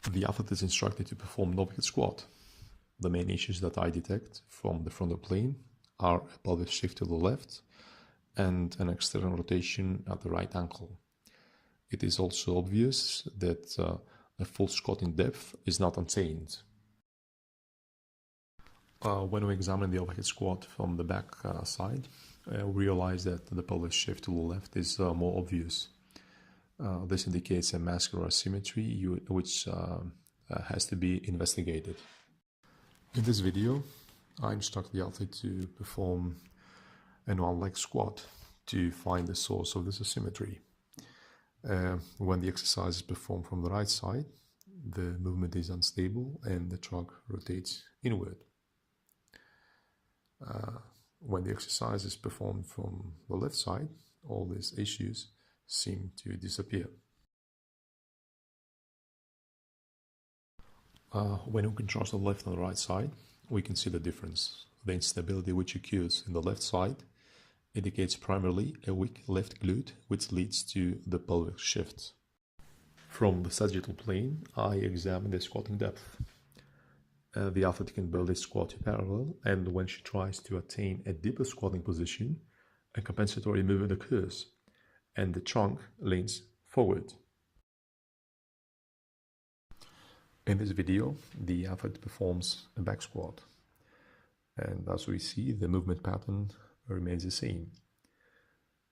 The athlete is instructed to perform an overhead squat. The main issues that I detect from the frontal plane are a pelvic shift to the left and an external rotation at the right ankle. It is also obvious that a full squatting depth is not attained. When we examine the overhead squat from the back side, we realize that the pelvic shift to the left is more obvious. This indicates a muscular asymmetry which has to be investigated. In this video, I instruct the athlete to perform an one-leg squat to find the source of this asymmetry. When the exercise is performed from the right side, the movement is unstable and the trunk rotates inward. When the exercise is performed from the left side, all these issues seem to disappear. When we contrast the left and the right side, we can see the difference. The instability which occurs in the left side indicates primarily a weak left glute, which leads to the pelvic shift. From the sagittal plane, I examine the squatting depth. The athlete can barely squat to parallel, and when she tries to attain a deeper squatting position, a compensatory movement occurs, and the trunk leans forward. In this video, the athlete performs a back squat, and as we see, the movement pattern remains the same.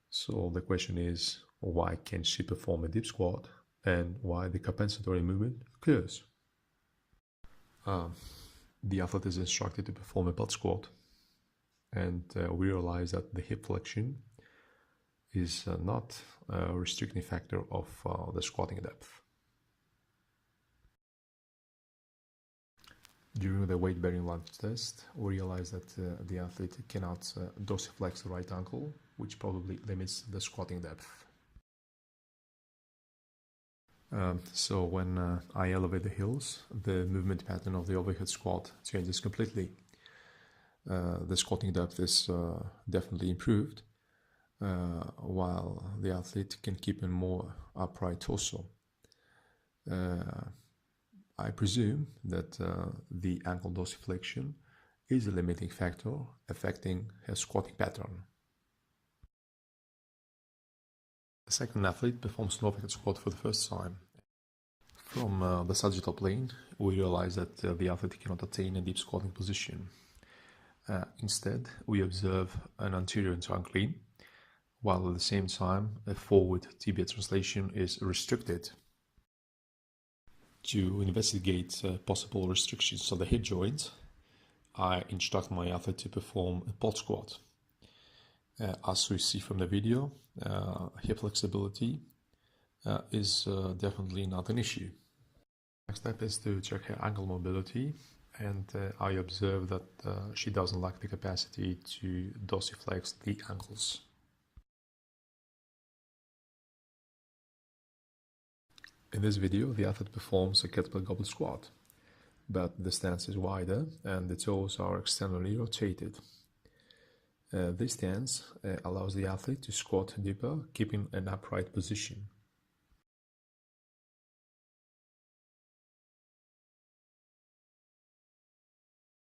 So the question is, why can she perform a deep squat, and why the compensatory movement occurs? The athlete is instructed to perform a butt squat, and we realize that the hip flexion is not a restricting factor of the squatting depth. During the weight-bearing lunge test, we realize that the athlete cannot dorsiflex the right ankle, which probably limits the squatting depth. So when I elevate the heels, the movement pattern of the overhead squat changes completely. The squatting depth is definitely improved, while the athlete can keep a more upright torso. I presume that the ankle dorsiflexion is a limiting factor affecting her squatting pattern. The second athlete performs an overhead squat for the first time. From the sagittal plane, we realize that the athlete cannot attain a deep squatting position. Instead, we observe an anterior trunk lean, while at the same time a forward tibia translation is restricted. To investigate possible restrictions of the hip joint, I instruct my athlete to perform a pot squat. As we see from the video, hip flexibility is definitely not an issue. Next step is to check her ankle mobility, and I observe that she doesn't lack the capacity to dorsiflex the ankles. In this video, the athlete performs a kettlebell goblet squat, but the stance is wider and the toes are externally rotated. This stance allows the athlete to squat deeper, keeping an upright position.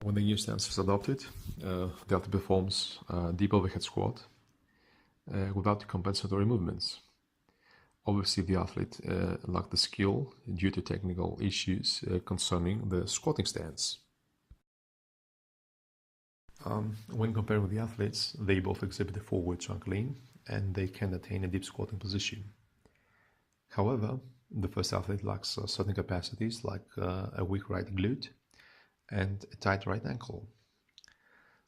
When the new stance is adopted, the athlete performs a deep overhead squat without compensatory movements. Obviously, the athlete lacked the skill due to technical issues concerning the squatting stance. When comparing with the athletes, they both exhibit a forward trunk lean and they can attain a deep squatting position. However, the first athlete lacks certain capacities like a weak right glute and a tight right ankle.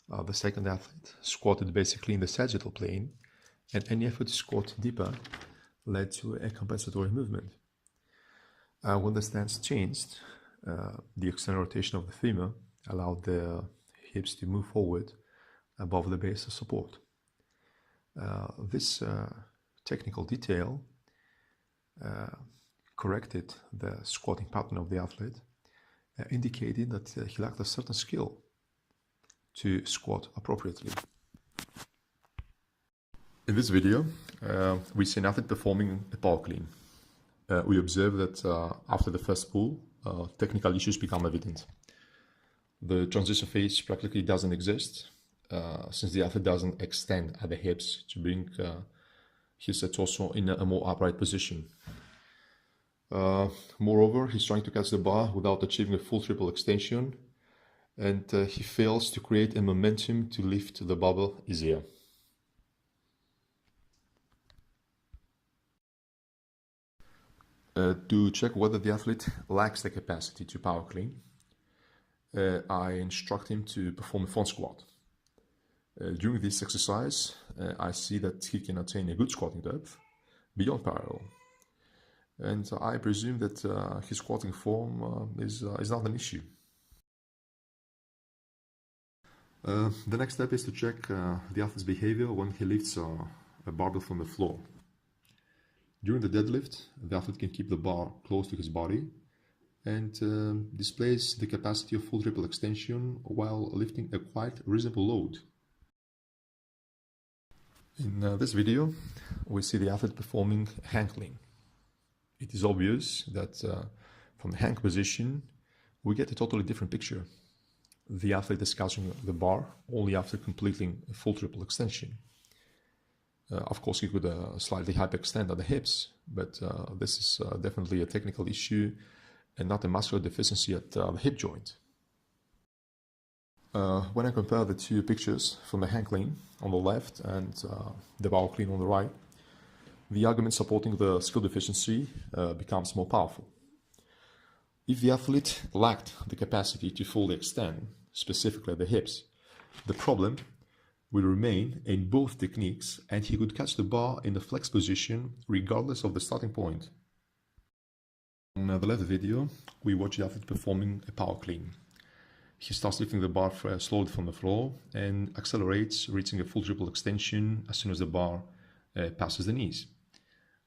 The second athlete squatted basically in the sagittal plane, and any effort to squat deeper led to a compensatory movement. When the stance changed, the external rotation of the femur allowed the hips to move forward above the base of support. This technical detail corrected the squatting pattern of the athlete, indicating that he lacked a certain skill to squat appropriately. In this video, we see an athlete performing a power clean. We observe that after the first pull, technical issues become evident. The transition phase practically doesn't exist since the athlete doesn't extend at the hips to bring his torso in a more upright position. Moreover, he's trying to catch the bar without achieving a full triple extension, and he fails to create a momentum to lift the barbell easier. To check whether the athlete lacks the capacity to power clean, I instruct him to perform a front squat. During this exercise, I see that he can attain a good squatting depth beyond parallel. And I presume that his squatting form is not an issue. The next step is to check the athlete's behavior when he lifts a barbell from the floor. During the deadlift, the athlete can keep the bar close to his body and displays the capacity of full triple extension while lifting a quite reasonable load. In this video, we see the athlete performing hang clean. It is obvious that from the hang position, we get a totally different picture. The athlete is catching the bar only after completing a full triple extension. Of course, he could slightly hyperextend at the hips, but this is definitely a technical issue and not a muscular deficiency at the hip joint. When I compare the two pictures from the hang clean on the left and the power clean on the right, the argument supporting the skill deficiency becomes more powerful. If the athlete lacked the capacity to fully extend, specifically at the hips, the problem will remain in both techniques and he could catch the bar in the flex position regardless of the starting point. In the left video, we watch the athlete performing a power clean. He starts lifting the bar slowly from the floor and accelerates, reaching a full triple extension as soon as the bar passes the knees.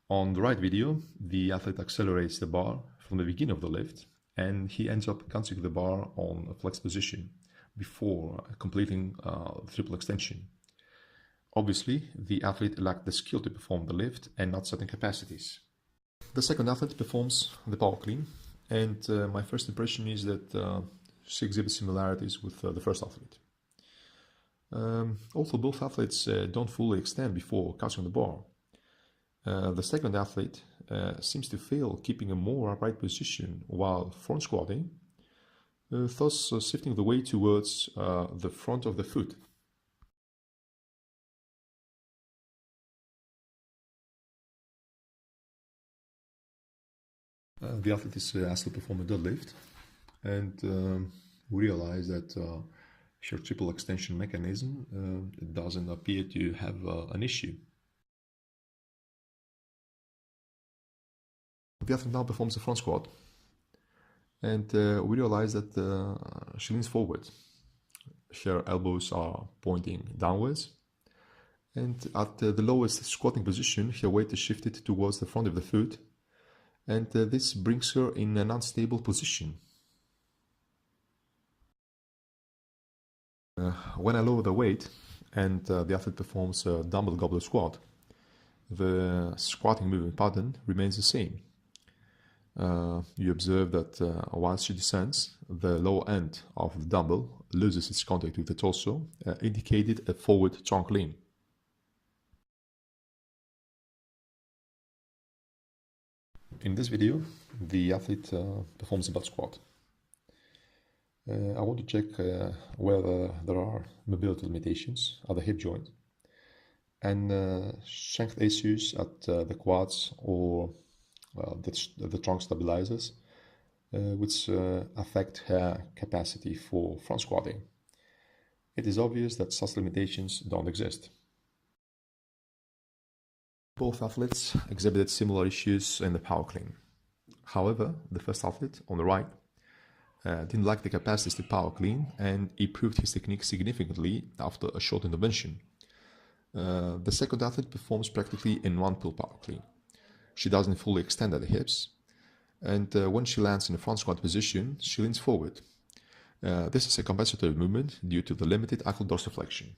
On the right video, the athlete accelerates the bar from the beginning of the lift and he ends up catching the bar on a flex position before completing the triple extension. Obviously, the athlete lacked the skill to perform the lift and not certain capacities. The second athlete performs the power clean, and my first impression is that she exhibits similarities with the first athlete. Although both athletes don't fully extend before catching the bar, the second athlete seems to fail keeping a more upright position while front squatting, thus shifting the weight towards the front of the foot. The athlete is asked to perform a deadlift, and we realize that her triple extension mechanism doesn't appear to have an issue. The athlete now performs a front squat, and we realize that she leans forward. Her elbows are pointing downwards, and at the lowest squatting position, her weight is shifted towards the front of the foot, and this brings her in an unstable position. When I lower the weight and the athlete performs a dumbbell goblet squat, the squatting movement pattern remains the same. You observe that once she descends, the lower end of the dumbbell loses its contact with the torso, indicating a forward trunk lean. In this video, the athlete performs a butt squat. I want to check whether there are mobility limitations at the hip joint and strength issues at the quads or the trunk stabilizers, which affect her capacity for front squatting. It is obvious that such limitations don't exist. Both athletes exhibited similar issues in the power clean. However, the first athlete on the right didn't lack the capacities to power clean and improved his technique significantly after a short intervention. The second athlete performs practically in one pull power clean. She doesn't fully extend at the hips, and when she lands in the front squat position, she leans forward. This is a compensatory movement due to the limited ankle dorsiflexion.